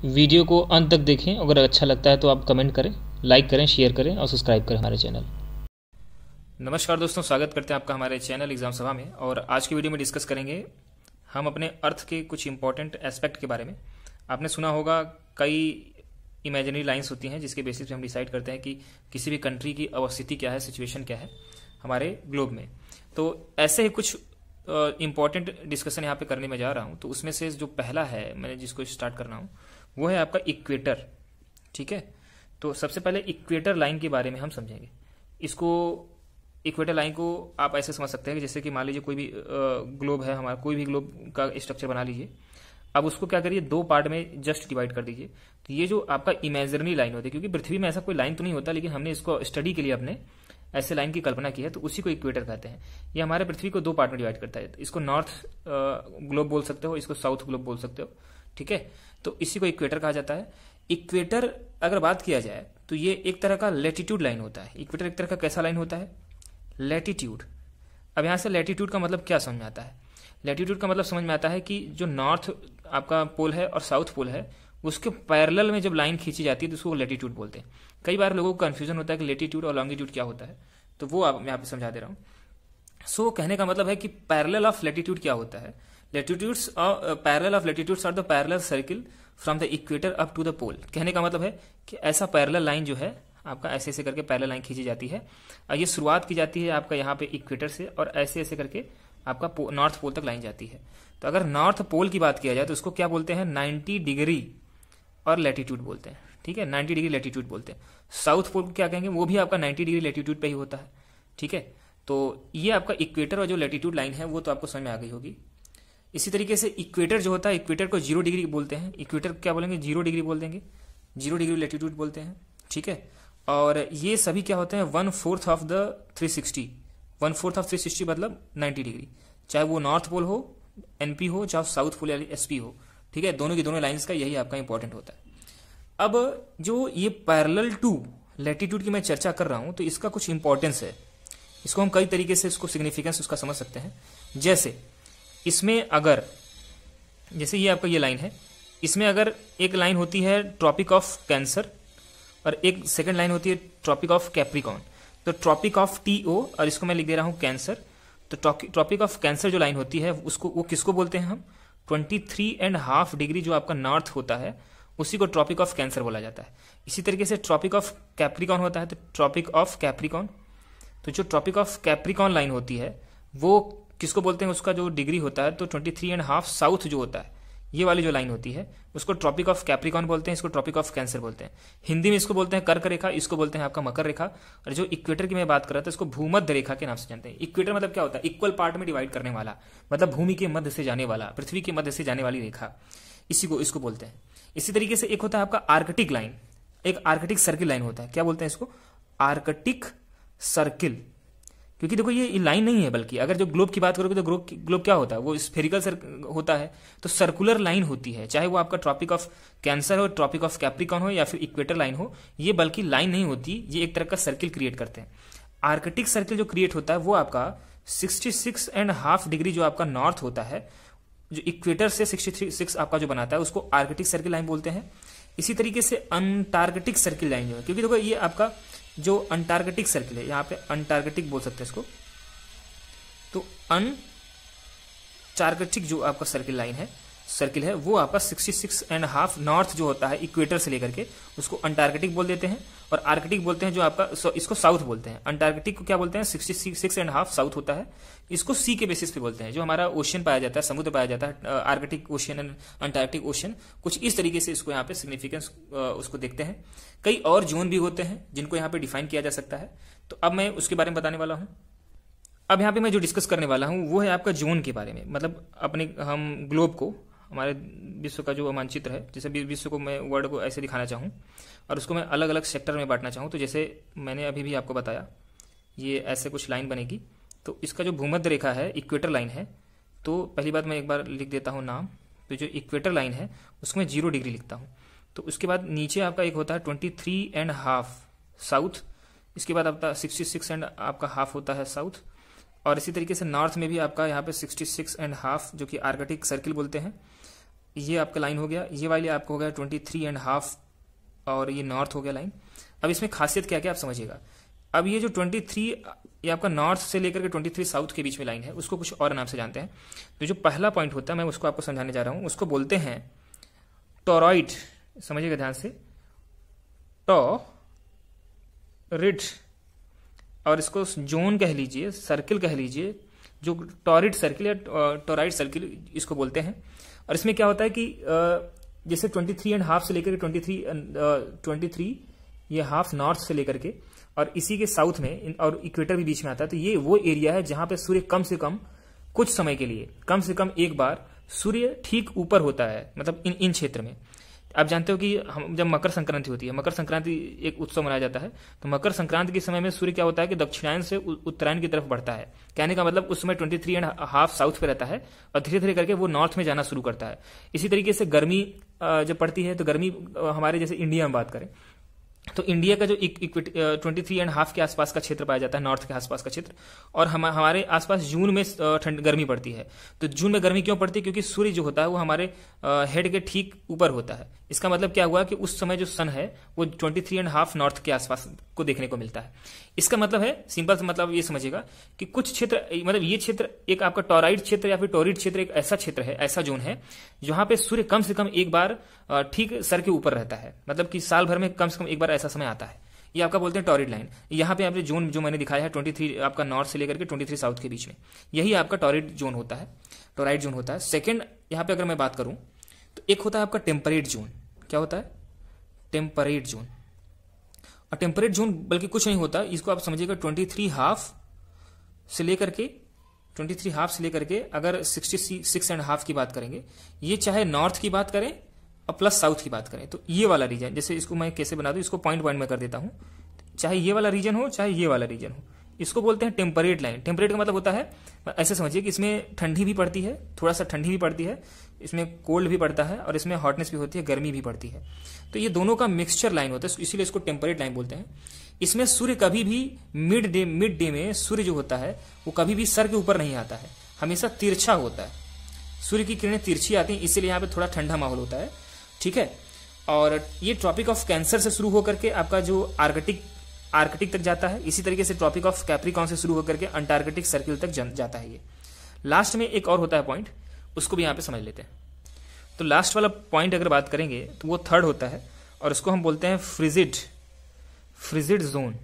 Video को अंत तक देखें। अगर अच्छा लगता है तो आप कमेंट करें, लाइक करें, शेयर करें और सब्सक्राइब करें हमारे चैनल। नमस्कार दोस्तों, स्वागत करते हैं आपका हमारे चैनल एग्जाम सभा में। और आज की वीडियो में डिस्कस करेंगे हम अपने अर्थ के कुछ इंपॉर्टेंट एस्पेक्ट के बारे में। आपने सुना होगा कई इमेजिनरी लाइंस होती हैं जिसके बेसिस पे हम डिसाइड करते हैं कि किसी भी कंट्री की अवस्थिति क्या है, सिचुएशन क्या है हमारे ग्लोब में। तो ऐसे ही कुछ इंपॉर्टेंट डिस्कशन यहाँ पे करने में जा रहा हूँ। तो उसमें से जो पहला है मैंने जिसको स्टार्ट करना हूँ वो है आपका इक्वेटर। ठीक है, तो सबसे पहले इक्वेटर लाइन के बारे में हम समझेंगे। इसको इक्वेटर लाइन को आप ऐसे समझ सकते हैं कि जैसे कि मान लीजिए कोई भी ग्लोब है हमारा, कोई भी ग्लोब का स्ट्रक्चर बना लीजिए। अब उसको क्या करिए, दो पार्ट में जस्ट डिवाइड कर दीजिए। तो ये जो आपका इमेजिनरी लाइन होती है, क्योंकि पृथ्वी में ऐसा कोई लाइन तो नहीं होता, लेकिन हमने इसको स्टडी के लिए अपने ऐसे लाइन की कल्पना की है, तो उसी को इक्वेटर कहते हैं। ये हमारे पृथ्वी को दो पार्ट में डिवाइड करता है। तो इसको नॉर्थ ग्लोब बोल सकते हो, इसको साउथ ग्लोब बोल सकते हो। ठीक है, तो इसी को इक्वेटर कहा जाता है। इक्वेटर अगर बात किया जाए तो ये एक तरह का लैटिट्यूड लाइन होता है। इक्वेटर एक तरह का कैसा लाइन होता है? लैटिट्यूड। अब यहां से लैटिट्यूड का मतलब क्या समझ में आता है? लैटिट्यूड का मतलब समझ में आता है कि जो नॉर्थ आपका पोल है और साउथ पोल है उसके पैरेलल में जब लाइन खींची जाती है तो उसको लैटिट्यूड बोलते हैं। कई बार लोगों को कंफ्यूजन होता है कि लैटिट्यूड और लॉन्गिट्यूड क्या होता है, तो वो आप मैं यहाँ पे समझा दे रहा हूँ। सो कहने का मतलब है कि पैरेलल ऑफ लैटिट्यूड क्या होता है? Latitudes parallel of latitudes are the parallel circle from the equator up to the pole. कहने का मतलब है कि ऐसा पैरेलल लाइन जो है आपका ऐसे ऐसे करके पैरेलल लाइन खींची जाती है और ये शुरुआत की जाती है आपका यहाँ पे इक्वेटर से और ऐसे ऐसे करके आपका नॉर्थ पोल तक लाइन जाती है। तो अगर नॉर्थ पोल की बात किया जाए तो उसको क्या बोलते हैं? 90 डिग्री और लैटिट्यूड बोलते हैं। ठीक है, 90 डिग्री लैटिट्यूड बोलते हैं। साउथ पोल को क्या कहेंगे? वो भी आपका 90 डिग्री लैटिट्यूड पे ही होता है। ठीक है, तो ये आपका इक्वेटर और जो लैटिट्यूड लाइन है वो तो आपको समझ में आ गई होगी। इसी तरीके से इक्वेटर जो होता है, इक्वेटर को 0 डिग्री बोलते हैं। इक्वेटर क्या बोलेंगे? 0 डिग्री बोल देंगे, 0 डिग्री लैटिट्यूड बोलते हैं। ठीक है, और ये सभी क्या होते हैं? 1/4 ऑफ द 360। 1/4 ऑफ 360 मतलब 90 डिग्री, चाहे वो नॉर्थ पोल हो एनपी हो, चाहे साउथ पोल एसपी हो। ठीक है, दोनों की दोनों लाइंस का यही आपका इंपॉर्टेंट होता है। अब जो ये पैरेलल टू लैटिट्यूड की मैं चर्चा कर रहा हूं तो इसका कुछ इंपॉर्टेंस है। इसको हम कई तरीके से इसको सिग्निफिकेंस उसका समझ सकते हैं। जैसे इसमें अगर जैसे ये आपका ये लाइन है, इसमें अगर एक लाइन होती है ट्रॉपिक ऑफ कैंसर और एक सेकंड लाइन होती है ट्रॉपिक ऑफ कैप्रिकॉन, तो ट्रॉपिक ऑफ टीओ और इसको मैं लिख दे रहा हूं कैंसर। तो ट्रॉपिक ऑफ कैंसर जो लाइन होती है उसको वो किसको बोलते हैं हम? 23.5 डिग्री जो आपका नॉर्थ होता है उसी को ट्रॉपिक ऑफ कैंसर बोला जाता है। इसी तरीके से ट्रॉपिक ऑफ कैप्रिकॉन होता है तो ट्रॉपिक ऑफ कैप्रिकॉन। तो जो ट्रॉपिक ऑफ कैप्रिकॉन लाइन होती है वो किसको बोलते हैं? उसका जो डिग्री होता है तो 23.5 साउथ जो होता है, ये वाली जो लाइन होती है उसको ट्रॉपिक ऑफ कैप्रिकॉन बोलते हैं, इसको ट्रॉपिक ऑफ कैंसर बोलते हैं। हिंदी में इसको बोलते हैं कर्क रेखा, इसको बोलते हैं आपका मकर रेखा। और जो इक्वेटर की मैं बात कर रहा था इसको भूमध्य रेखा के नाम से जानते हैं। इक्वेटर मतलब क्या होता है? इक्वल पार्ट में डिवाइड करने वाला, मतलब भूमि के मध्य से जाने वाला, पृथ्वी के मध्य से जाने वाली रेखा, इसी को इसको बोलते हैं। इसी तरीके से एक होता है आपका आर्कटिक लाइन, एक आर्कटिक सर्किल लाइन होता है। क्या बोलते हैं इसको? Arctic circle. क्योंकि देखो ये लाइन नहीं है, बल्कि अगर जो ग्लोब की बात करोगे तो ग्लोब क्या होता है? वो स्फेरिकल होता है, तो सर्कुलर लाइन होती है। चाहे वो आपका ट्रॉपिक ऑफ कैंसर हो, ट्रॉपिक ऑफ कैप्रिकॉन हो या फिर इक्वेटर लाइन हो, ये बल्कि लाइन नहीं होती, ये एक तरह का सर्किल क्रिएट करते हैं। आर्कटिक सर्किल जो क्रिएट होता है वो आपका 66.5 डिग्री जो आपका नॉर्थ होता है, जो इक्वेटर से 66 आपका जो बनाता है उसको आर्कटिक सर्किल लाइन बोलते हैं। इसी तरीके से अंटार्कटिक सर्किल लाइन जो है, क्योंकि देखो ये आपका जो अंटार्कटिक सर्किल है, यहाँ पे अंटार्कटिक बोल सकते हैं इसको, तो अंटार्कटिक जो आपका सर्किल है वो आपका 66.5 नॉर्थ जो होता है इक्वेटर से लेकर के उसको अंटार्कटिक बोल देते हैं। और आर्कटिक बोलते हैं जो आपका इसको साउथ बोलते हैं। अंटार्कटिक को क्या बोलते हैं? 66.5 साउथ होता है, इसको सी के बेसिस पे बोलते हैं। जो हमारा ओशियन पाया जाता है, समुद्र पाया जाता है, Arctic ocean and Antarctic ocean, कुछ इस तरीके से इसको यहाँ पे सिग्निफिकेंस उसको देखते हैं। कई और जोन भी होते हैं जिनको यहाँ पे डिफाइन किया जा सकता है, तो अब मैं उसके बारे में बताने वाला हूँ। अब यहाँ पे मैं जो डिस्कस करने वाला हूँ वो है आपका जोन के बारे में, मतलब अपने हम ग्लोब को, हमारे विश्व का जो मानचित्र है, जैसे विश्व को मैं वर्ल्ड को ऐसे दिखाना चाहूँ और उसको मैं अलग अलग सेक्टर में बांटना चाहूँ, तो जैसे मैंने अभी भी आपको बताया ये ऐसे कुछ लाइन बनेगी। तो इसका जो भूमध्य रेखा है इक्वेटर लाइन है, तो पहली बात मैं एक बार लिख देता हूँ नाम। तो जो इक्वेटर लाइन है उसमें 0 डिग्री लिखता हूँ। तो उसके बाद नीचे आपका एक होता है 23.5 साउथ, इसके बाद आपका 66 एंड आपका हाफ होता है साउथ। और इसी तरीके से नॉर्थ में भी आपका यहाँ पे 66.5 जो कि आर्कटिक सर्किल बोलते हैं, ये आपका लाइन हो गया, ये वाली आपको हो गया 23.5 और ये नॉर्थ हो गया लाइन। अब इसमें खासियत क्या क्या आप समझिएगा। अब ये जो 23 ये आपका नॉर्थ से लेकर के 23 साउथ के बीच में लाइन है, उसको कुछ और नाम से जानते हैं। तो जो पहला पॉइंट होता है मैं उसको आपको समझाने जा रहा हूं, उसको बोलते हैं टोरॉइड। समझिएगा ध्यान से, टोरिड, और इसको जोन कह लीजिए, सर्किल कह लीजिए, जो टोरिड सर्किल या टोरॉइड सर्किल इसको बोलते हैं। और इसमें क्या होता है कि जैसे 23.5 से लेकर के 23 ये हाफ नॉर्थ से लेकर के और इसी के साउथ में और इक्वेटर भी बीच में आता है। तो ये वो एरिया है जहां पे सूर्य कम से कम कुछ समय के लिए कम से कम एक बार सूर्य ठीक ऊपर होता है, मतलब इन क्षेत्र में। आप जानते हो कि हम जब मकर संक्रांति होती है, मकर संक्रांति एक उत्सव मनाया जाता है, तो मकर संक्रांति के समय में सूर्य क्या होता है कि दक्षिणायन से उत्तरायण की तरफ बढ़ता है। कहने का मतलब उस समय 23.5 साउथ पे रहता है और धीरे धीरे करके वो नॉर्थ में जाना शुरू करता है। इसी तरीके से गर्मी जब पड़ती है तो गर्मी हमारे जैसे इंडिया में बात करें तो इंडिया का जो 23.5 के आसपास का क्षेत्र पाया जाता है, नॉर्थ के आसपास का क्षेत्र, और हमारे आसपास जून में गर्मी पड़ती है। तो जून में गर्मी क्यों पड़ती है? क्योंकि सूर्य जो होता है वो हमारे हेड के ठीक ऊपर होता है। इसका मतलब क्या हुआ कि उस समय जो सन है वो 23.5 नॉर्थ के आसपास को देखने को मिलता है। इसका मतलब है, सिंपल से मतलब ये समझिएगा कि कुछ क्षेत्र, मतलब ये क्षेत्र एक आपका टोराइड क्षेत्र या फिर टोरिड क्षेत्र एक ऐसा क्षेत्र है, ऐसा जोन है जहां पे सूर्य कम से कम एक बार ठीक सर के ऊपर रहता है, मतलब कि साल भर में कम से कम एक बार ऐसा समय आता है। ये आपका बोलते हैं टोरिड लाइन। यहाँ पे आपने जोन जो मैंने दिखाया है 23 आपका नॉर्थ से लेकर के 23 साउथ के बीच में, यही आपका टोरिड जोन होता है, टोराइड जोन होता है। सेकंड यहाँ पे अगर मैं बात करूं तो एक होता है आपका टेम्परेट जोन। क्या होता है? Temperate zone. और टेम्परेट जोन बल्कि कुछ नहीं होता, इसको आप समझिएगा 23 हाफ से लेकर के अगर 66.5 की बात करेंगे, ये चाहे नॉर्थ की बात करें और प्लस साउथ की बात करें, तो ये वाला रीजन, जैसे इसको मैं कैसे बना दूं, इसको पॉइंट में कर देता हूं, चाहे ये वाला रीजन हो चाहे ये वाला रीजन हो, इसको बोलते हैं टेम्परेट लाइन। टेम्परेट का मतलब होता है, ऐसे समझिए कि इसमें ठंडी भी पड़ती है, थोड़ा सा ठंडी भी पड़ती है, इसमें कोल्ड भी पड़ता है और इसमें हॉटनेस भी होती है, गर्मी भी पड़ती है। तो ये दोनों का मिक्सचर लाइन होता है, इसीलिए इसको टेम्परेट लाइन बोलते हैं। इसमें सूर्य कभी भी मिड डे में सूर्य जो होता है वो कभी भी सर के ऊपर नहीं आता है, हमेशा तिरछा होता है। सूर्य की किरणें तिरछी आती हैं, इसलिए यहाँ पे थोड़ा ठंडा माहौल होता है, ठीक है। और ये ट्रॉपिक ऑफ कैंसर से शुरू होकर के आपका जो आर्कटिक तक जाता है, इसी तरीके से ट्रॉपिक ऑफ कैप्रिकॉन से शुरू होकर के अंटार्कटिक सर्किल तक जाता है। ये लास्ट में एक और होता है पॉइंट, उसको भी यहाँ पे समझ लेते हैं। तो लास्ट वाला पॉइंट अगर बात करेंगे तो वो थर्ड होता है और उसको हम बोलते हैं फ्रिजिड जोन,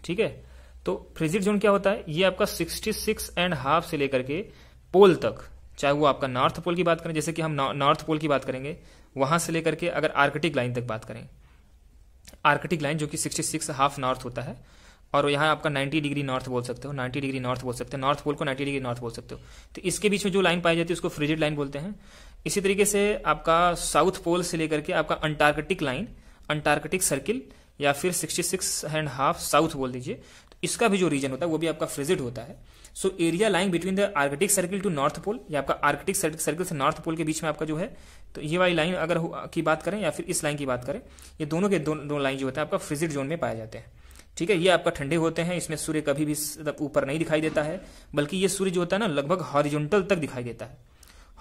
ठीक है। तो फ्रिजिड जोन क्या होता है? ये आपका 66.5 से लेकर के पोल तक, चाहे वो आपका नॉर्थ पोल की बात करें, जैसे कि हम नॉर्थ पोल की बात करेंगे, वहां से लेकर के अगर आर्कटिक लाइन तक बात करें, आर्कटिक लाइन जो कि 66.5 नॉर्थ होता है, और यहाँ आपका 90 डिग्री नॉर्थ बोल सकते हो, 90 डिग्री नॉर्थ बोल सकते हो, नॉर्थ पोल को 90 डिग्री नॉर्थ बोल सकते हो। तो इसके बीच में जो लाइन पाई जाती है उसको फ्रिजिड लाइन बोलते हैं। इसी तरीके से आपका साउथ पोल से लेकर के आपका अंटार्कटिक लाइन, अंटार्कटिक सर्किल या फिर 66.5 साउथ बोल दीजिए, तो इसका भी जो रीजन होता है वो भी आपका फ्रिजिड होता है। So area line between the arctic circle to north pole, या आपका आर्कटिक सर्किल से नॉर्थ पोल के बीच में आपका जो है, तो ये वाली लाइन अगर की बात करें या फिर इस लाइन की बात करें, ये दोनों के दो लाइन जो होता है आपका फ्रिजिड जोन में पाए जाते हैं, ठीक है। ये आपका ठंडे होते हैं, इसमें सूर्य कभी भी ऊपर नहीं दिखाई देता है, बल्कि ये सूर्य जो होता है ना लगभग हॉरिजॉन्टल तक दिखाई देता है,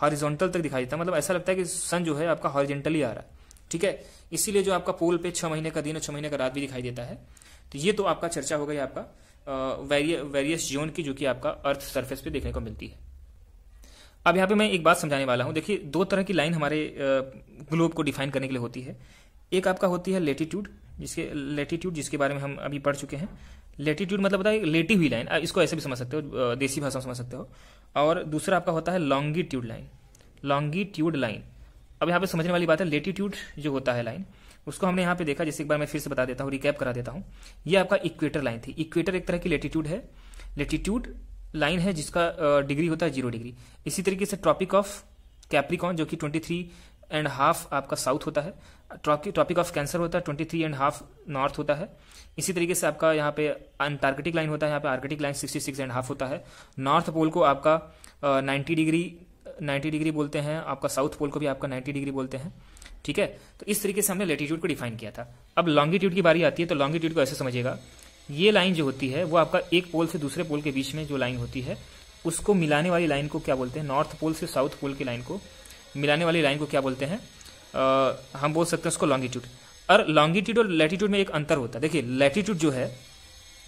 हॉरिजॉन्टल तक दिखाई देता है, मतलब ऐसा लगता है कि सन जो है आपका हॉरिजॉन्टली आ रहा है, ठीक है। इसीलिए जो आपका पोल पे 6 महीने का दिन और 6 महीने का रात भी दिखाई देता है। तो ये तो आपका चर्चा हो गई आपका वेरियस जोन की, जो कि आपका अर्थ सरफेस पे देखने को मिलती है। अब यहाँ पे मैं एक बात समझाने वाला हूँ। देखिए, दो तरह की लाइन हमारे ग्लोब को डिफाइन करने के लिए होती है। एक आपका होती है लेटीट्यूड, जिसके बारे में हम अभी पढ़ चुके हैं। लेटीट्यूड मतलब होता है लेटी हुई लाइन, इसको ऐसे भी समझ सकते हो, देसी भाषा में समझ सकते हो। और दूसरा आपका होता है लॉन्गिट्यूड लाइन। अब यहाँ पे समझने वाली बात है, लेटीट्यूड जो होता है लाइन, उसको हमने यहाँ पे देखा, जैसे एक बार मैं फिर से बता देता हूँ, रिकैप करा देता हूँ। ये आपका इक्वेटर लाइन थी। इक्वेटर एक तरह की लेटीट्यूड है, लेटीट्यूड लाइन है जिसका डिग्री होता है 0 डिग्री। इसी तरीके से ट्रॉपिक ऑफ कैप्रिकॉन जो कि 23.5 आपका साउथ होता है, ट्रॉपिक ऑफ कैंसर होता है 23.5 नॉर्थ होता है। इसी तरीके से आपका यहाँ पे अंटार्कटिक लाइन होता है, यहाँ पे आर्कटिक लाइन 66.5 होता है। नॉर्थ पोल को आपका 90 डिग्री बोलते हैं, आपका साउथ पोल को भी आपका 90 डिग्री बोलते हैं, ठीक है। तो इस तरीके से हमने लेटीट्यूड को डिफाइन किया था। अब लॉन्गिट्यूड की बारी आती है, तो लॉन्गिट्यूड को ऐसे समझिएगा, ये लाइन जो होती है वो आपका एक पोल से दूसरे पोल के बीच में जो लाइन होती है उसको मिलाने वाली लाइन को क्या बोलते हैं? नॉर्थ पोल से साउथ पोल की लाइन को मिलाने वाली लाइन को क्या बोलते हैं, हम बोल सकते हैं उसको लॉन्गिट्यूड। और लॉन्गिट्यूड और लैटिट्यूड में एक अंतर होता है। देखिए लैटिट्यूड जो है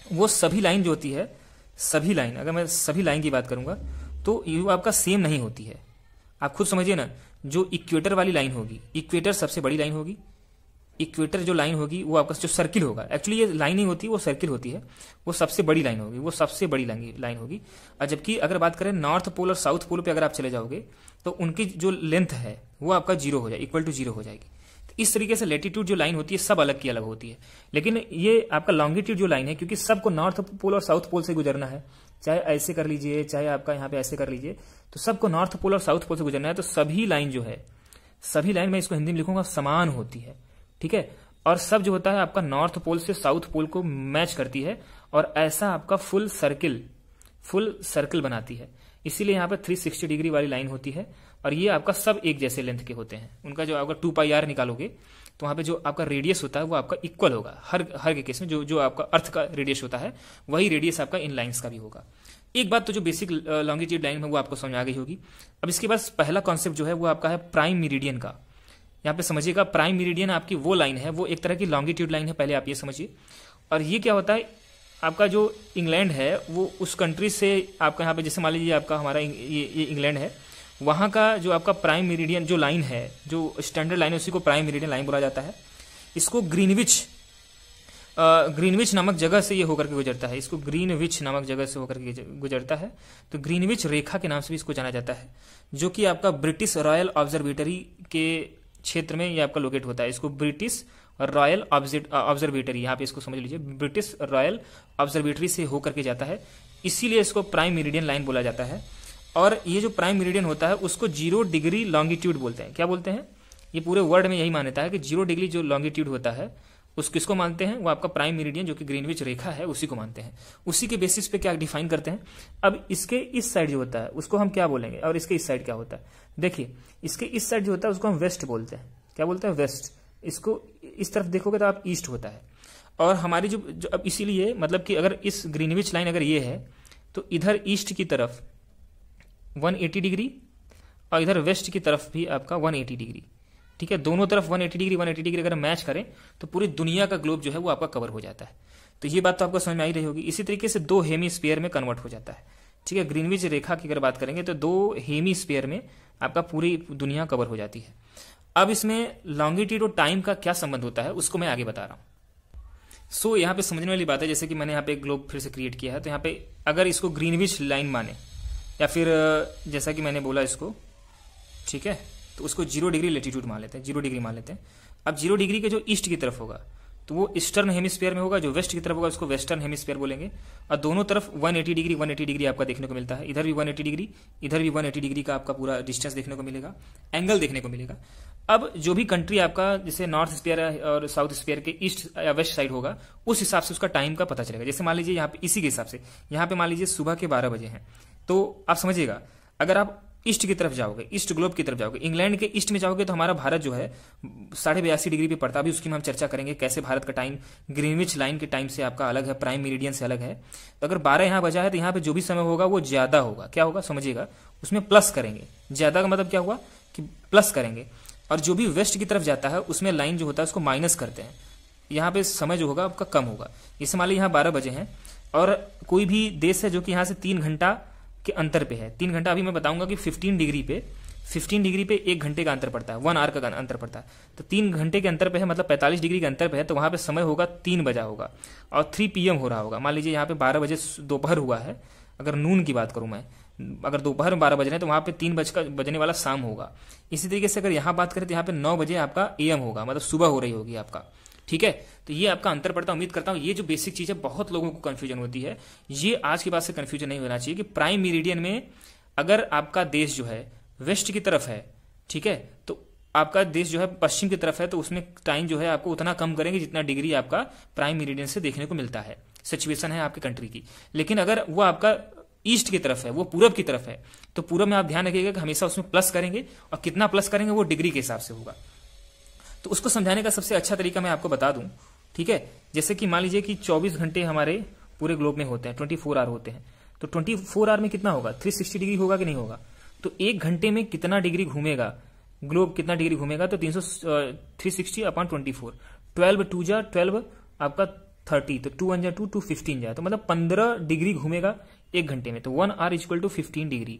वो सभी लाइन जो होती है, सभी लाइन, अगर मैं सभी लाइन की बात करूंगा तो ये आपका सेम नहीं होती है। आप खुद समझिए ना, जो इक्वेटर वाली लाइन होगी, इक्वेटर सबसे बड़ी लाइन होगी, इक्वेटर जो लाइन होगी वो आपका जो सर्किल होगा, एक्चुअली ये लाइन नहीं होती, वो सर्किल होती है, वो सबसे बड़ी लाइन होगी, वो सबसे बड़ी लाइन होगी। और जबकि अगर बात करें नॉर्थ पोल और साउथ पोल पे अगर आप चले जाओगे तो उनकी जो लेंथ है वो आपका जीरो हो जाएगी, इक्वल टू जीरो हो जाएगी। तो इस तरीके से लैटिट्यूड जो लाइन होती है सब अलग की अलग होती है। लेकिन ये आपका लॉन्गिट्यूड जो लाइन है, क्योंकि सबको नॉर्थ पोल और साउथ पोल से गुजरना है, चाहे ऐसे कर लीजिए चाहे आपका यहाँ पे ऐसे कर लीजिए, तो सबको नॉर्थ पोल और साउथ पोल से गुजरना है। तो सभी लाइन जो है, सभी लाइन मैं इसको हिंदी में लिखूंगा समान होती है, ठीक है। और सब जो होता है आपका नॉर्थ पोल से साउथ पोल को मैच करती है और ऐसा आपका फुल सर्किल बनाती है। इसीलिए यहाँ पर 360 डिग्री वाली लाइन होती है और ये आपका सब एक जैसे लेंथ के होते हैं। उनका जो आपका 2πr निकालोगे तो वहां पे जो आपका रेडियस होता है वो आपका इक्वल होगा। हर के केस में जो आपका अर्थ का रेडियस होता है वही रेडियस आपका इन लाइंस का भी होगा। एक बात तो जो बेसिक लॉन्गिट्यूड लाइन है वो आपको समझ आ गई होगी। अब इसके बाद पहला कॉन्सेप्ट जो है वो आपका है प्राइम मेरिडियन का। यहाँ पे समझिएगा, प्राइम मेरिडियन आपकी वो लाइन है, वो एक तरह की लॉन्गिट्यूड लाइन है, पहले आप ये समझिए। और ये क्या होता है, आपका जो इंग्लैंड है वो उस कंट्री से आपका यहाँ पे जैसे मान लीजिए आपका हमारा ये इंग्लैंड है, वहाँ का जो आपका प्राइम मेरिडियन जो लाइन है, जो स्टैंडर्ड लाइन है, उसी को प्राइम मेरिडियन लाइन बोला जाता है। इसको ग्रीनविच नामक जगह से ये होकर के गुजरता है, इसको ग्रीनविच नामक जगह से होकर के गुजरता है। तो ग्रीनविच रेखा के नाम से भी इसको जाना जाता है, जो कि आपका ब्रिटिश रॉयल ऑब्जर्वेटरी के क्षेत्र में ये आपका लोकेट होता है। इसको ब्रिटिश रॉयल ऑब्जर्वेटरी, यहाँ पे इसको समझ लीजिए, ब्रिटिश रॉयल ऑब्जर्वेटरी से होकर के जाता है, इसीलिए इसको प्राइम मेरिडियन लाइन बोला जाता है। और ये जो प्राइम मेरिडियन होता है उसको 0 डिग्री लॉन्गिट्यूड बोलते हैं। क्या बोलते हैं, ये पूरे वर्ल्ड में यही मान्यता है कि 0 डिग्री जो लॉन्गिट्यूड होता है उस किसको मानते हैं, वो आपका प्राइम मेरिडियन जो कि ग्रीनविच रेखा है उसी को मानते हैं। उसी के बेसिस पे क्या डिफाइन करते हैं। अब इसके इस साइड जो होता है उसको हम क्या बोलेंगे, और इसके इस साइड क्या होता है। देखिए इसके इस साइड जो होता है उसको हम वेस्ट बोलते हैं। क्या बोलते हैं, वेस्ट। इसको इस तरफ देखोगे तो आप ईस्ट होता है। और हमारी जो अब इसीलिए मतलब कि अगर इस ग्रीनविच लाइन अगर ये है तो इधर ईस्ट की तरफ 180 डिग्री और इधर वेस्ट की तरफ भी आपका 180 डिग्री, ठीक है। दोनों तरफ 180 डिग्री अगर मैच करें तो पूरी दुनिया का ग्लोब जो है वो आपका कवर हो जाता है। तो ये बात तो आपको समझ में आई रही होगी। इसी तरीके से 2 हेमीस्फीयर में कन्वर्ट हो जाता है, ठीक है। ग्रीनविच रेखा की अगर बात करेंगे तो 2 हेमीस्फीयर में आपका पूरी दुनिया कवर हो जाती है। अब इसमें लॉन्गिट्यूड और टाइम का क्या संबंध होता है उसको मैं आगे बता रहा हूं। यहाँ पे समझने वाली बात है, जैसे कि मैंने यहाँ पे एक ग्लोब फिर से क्रिएट किया है, तो यहाँ पे अगर इसको ग्रीनविच लाइन माने या फिर जैसा कि मैंने बोला इसको, ठीक है, तो उसको 0 डिग्री लेटीट्यूड मान लेते हैं, 0 डिग्री मान लेते हैं। अब 0 डिग्री के जो ईस्ट की तरफ होगा तो वो ईस्टर्न हेमिस्फीयर में होगा, जो वेस्ट की तरफ होगा उसको वेस्टर्न हेमिस्फीयर बोलेंगे। और दोनों तरफ 180 डिग्री आपका देखने को मिलता है। इधर भी 180 डिग्री, इधर भी 180 डिग्री का आपका पूरा डिस्टेंस देखने को मिलेगा, एंगल देखने को मिलेगा। अब जो भी कंट्री आपका जैसे नॉर्थ स्फीयर और साउथ स्फीयर के ईस्ट या वेस्ट साइड होगा उस हिसाब से उसका टाइम का पता चलेगा। जैसे मान लीजिए यहाँ पे इसी के हिसाब से यहाँ पे मान लीजिए सुबह के 12 बजे हैं, तो आप समझिएगा अगर आप ईस्ट की तरफ जाओगे, ईस्ट ग्लोब की तरफ जाओगे, इंग्लैंड के ईस्ट में जाओगे तो हमारा भारत जो है 82.5 डिग्री पे पड़ता है। अभी उसकी हम चर्चा करेंगे कैसे भारत का टाइम ग्रीनविच लाइन के टाइम से आपका अलग है, प्राइम मेरिडियन से अलग है। तो अगर 12 यहाँ बजा है तो यहाँ पे जो भी समय होगा वो ज्यादा होगा। क्या होगा समझिएगा, उसमें प्लस करेंगे। ज्यादा का मतलब क्या हुआ कि प्लस करेंगे। और जो भी वेस्ट की तरफ जाता है उसमें लाइन जो होता है उसको माइनस करते हैं। यहाँ पे समय जो होगा आपका कम होगा। जैसे मान लीजिए यहाँ 12 बजे हैं और कोई भी देश है जो कि यहाँ से 3 घंटा के अंतर पे है। 3 घंटा अभी मैं बताऊंगा कि 15 डिग्री पे 1 घंटे का अंतर पड़ता है, 1 आवर का अंतर पड़ता है। तो 3 घंटे के अंतर पे है, मतलब 45 डिग्री के अंतर पे है, तो वहां पे समय होगा 3 बजा होगा और 3 PM हो रहा होगा। मान लीजिए यहाँ पे 12 बजे दोपहर हुआ है, अगर नून की बात करूं मैं, अगर दोपहर में 12 बज रहे हैं तो वहां पे 3 बजने वाला शाम होगा। इसी तरीके से अगर यहाँ बात करें तो यहाँ पे 9 बजे आपका AM होगा, मतलब सुबह हो रही होगी आपका, ठीक है। तो ये आपका अंतर पड़ता है। उम्मीद करता हूं ये जो बेसिक चीज है बहुत लोगों को कंफ्यूजन होती है, ये आज की बात से कंफ्यूजन नहीं होना चाहिए कि प्राइम मेरिडियन में अगर आपका देश जो है वेस्ट की तरफ है, ठीक है, तो आपका देश जो है पश्चिम की तरफ है, तो उसमें टाइम जो है आपको उतना कम करेंगे जितना डिग्री आपका प्राइम मेरिडियन से देखने को मिलता है। सिचुएशन है आपके कंट्री की। लेकिन अगर वो आपका ईस्ट की तरफ है, वो पूरब की तरफ है, तो पूरब में आप ध्यान रखिएगा कि हमेशा उसमें प्लस करेंगे, और कितना प्लस करेंगे वो डिग्री के हिसाब से होगा। तो उसको समझाने का सबसे अच्छा तरीका मैं आपको बता दूं, ठीक है। जैसे कि मान लीजिए कि 24 घंटे हमारे पूरे ग्लोब में होते हैं, 24 आवर होते हैं, तो 24 आवर में कितना होगा, 360 डिग्री होगा कि नहीं होगा। तो 1 घंटे में कितना डिग्री घूमेगा, ग्लोब कितना डिग्री घूमेगा, तो 360/24, 12 2 जा 12 आपका 30, तो 2 1 जा 2 2 15 जा, तो मतलब 15 डिग्री घूमेगा 1 घंटे में। तो 1 आवर इक्वल टू 15 डिग्री।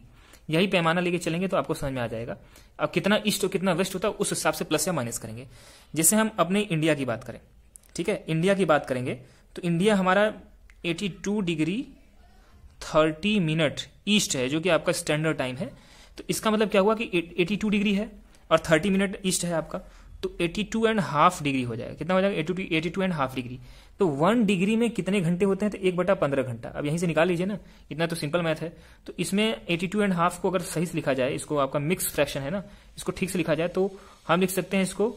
यही पैमाना लेके चलेंगे तो आपको समझ में आ जाएगा। अब कितना ईस्ट और कितना वेस्ट होता है उस हिसाब से प्लस या माइनस करेंगे। जैसे हम अपने इंडिया की बात करें, ठीक है, इंडिया की बात करेंगे तो इंडिया हमारा 82 डिग्री 30 मिनट ईस्ट है, जो कि आपका स्टैंडर्ड टाइम है। तो इसका मतलब क्या हुआ कि 82 डिग्री है और 30 मिनट ईस्ट है आपका, तो 82.5 डिग्री हो जाएगा। कितना हो जाएगा? 82.5 डिग्री। तो 1 डिग्री में कितने घंटे होते हैं? तो 1/15 घंटा। अब यहीं से निकाल लीजिए ना, इतना तो सिंपल मैथ है। तो इसमें 82.5 को अगर सही से लिखा जाए, इसको आपका मिक्स फ्रैक्शन है ना, इसको ठीक से लिखा जाए तो हम लिख सकते हैं इसको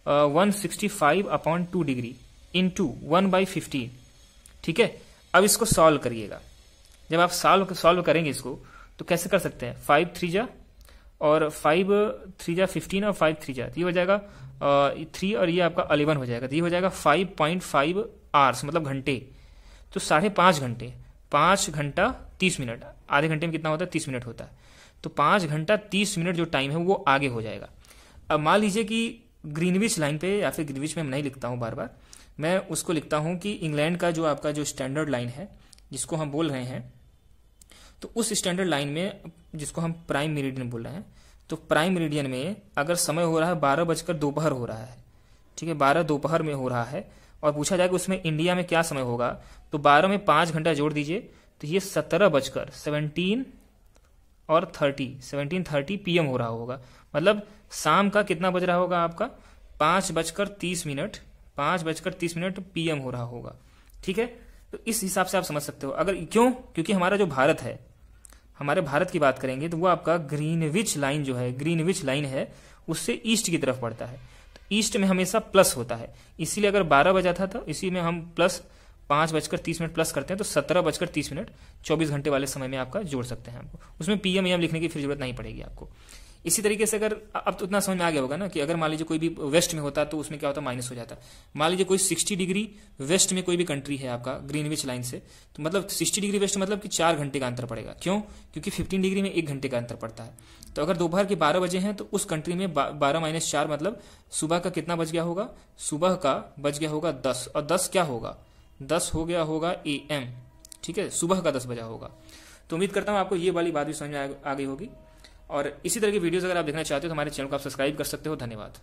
165/2 डिग्री इंटू 1/15। ठीक है, अब इसको सॉल्व करिएगा। जब आप सॉल्व करेंगे इसको तो कैसे कर सकते हैं? 5 3 जा और 5 3 जा 15 और 5 3 जा, ये हो जाएगा 3 और ये आपका 11 हो जाएगा। तो ये हो जाएगा 5.5 आवर्स, मतलब घंटे। तो 5.5 घंटे, 5 घंटा 30 मिनट, आधे घंटे में कितना होता है? 30 मिनट होता है। तो 5 घंटा 30 मिनट जो टाइम है वो आगे हो जाएगा। अब मान लीजिए कि ग्रीनविच लाइन पे, या फिर ग्रीनविच में मैं नहीं लिखता हूँ बार बार, मैं उसको लिखता हूँ कि इंग्लैंड का जो आपका जो स्टैंडर्ड लाइन है जिसको हम बोल रहे हैं, तो उस स्टैंडर्ड लाइन में जिसको हम प्राइम मेरिडियन बोल रहे हैं, तो प्राइम मेरिडियन में अगर समय हो रहा है 12 बजकर दोपहर हो रहा है, ठीक है, 12 दोपहर में हो रहा है, और पूछा जाए कि उसमें इंडिया में क्या समय होगा, तो 12 में 5 घंटा जोड़ दीजिए तो ये 17 बजकर 17 और 30 17:30 PM हो रहा होगा। मतलब शाम का कितना बज रहा होगा आपका? 5:30 PM हो रहा होगा। ठीक है, तो इस हिसाब से आप समझ सकते हो। अगर क्यों? क्योंकि हमारा जो भारत है, हमारे भारत की बात करेंगे तो वो आपका ग्रीनविच लाइन जो है, ग्रीनविच लाइन है उससे ईस्ट की तरफ पड़ता है। तो ईस्ट में हमेशा प्लस होता है, इसीलिए अगर 12 बजा था तो इसी में हम प्लस 5:30 प्लस करते हैं तो 17:30 24 घंटे वाले समय में आपका जोड़ सकते हैं आपको। उसमें PM AM लिखने की फिर जरूरत नहीं पड़ेगी आपको। इसी तरीके से अगर अब तो उतना समझ में आ गया होगा ना कि अगर मान लीजिए कोई भी वेस्ट में होता तो उसमें क्या होता? माइनस हो जाता। मान लीजिए कोई 60 डिग्री वेस्ट में कोई भी कंट्री है आपका ग्रीनविच लाइन से, तो मतलब 60 डिग्री वेस्ट मतलब कि 4 घंटे का अंतर पड़ेगा। क्यों? क्योंकि 15 डिग्री में 1 घंटे का अंतर पड़ता है। तो अगर दोपहर के 12 बजे हैं तो उस कंट्री में 12 - 4 मतलब सुबह का कितना बज गया होगा? सुबह का बज गया होगा 10, और 10 क्या होगा? 10 हो गया होगा AM। ठीक है, सुबह का 10 बजा होगा। तो उम्मीद करता हूँ आपको ये वाली बात भी समझ में आ गई होगी। और इसी तरह की वीडियोस अगर आप देखना चाहते हो तो हमारे चैनल को आप सब्सक्राइब कर सकते हो। धन्यवाद।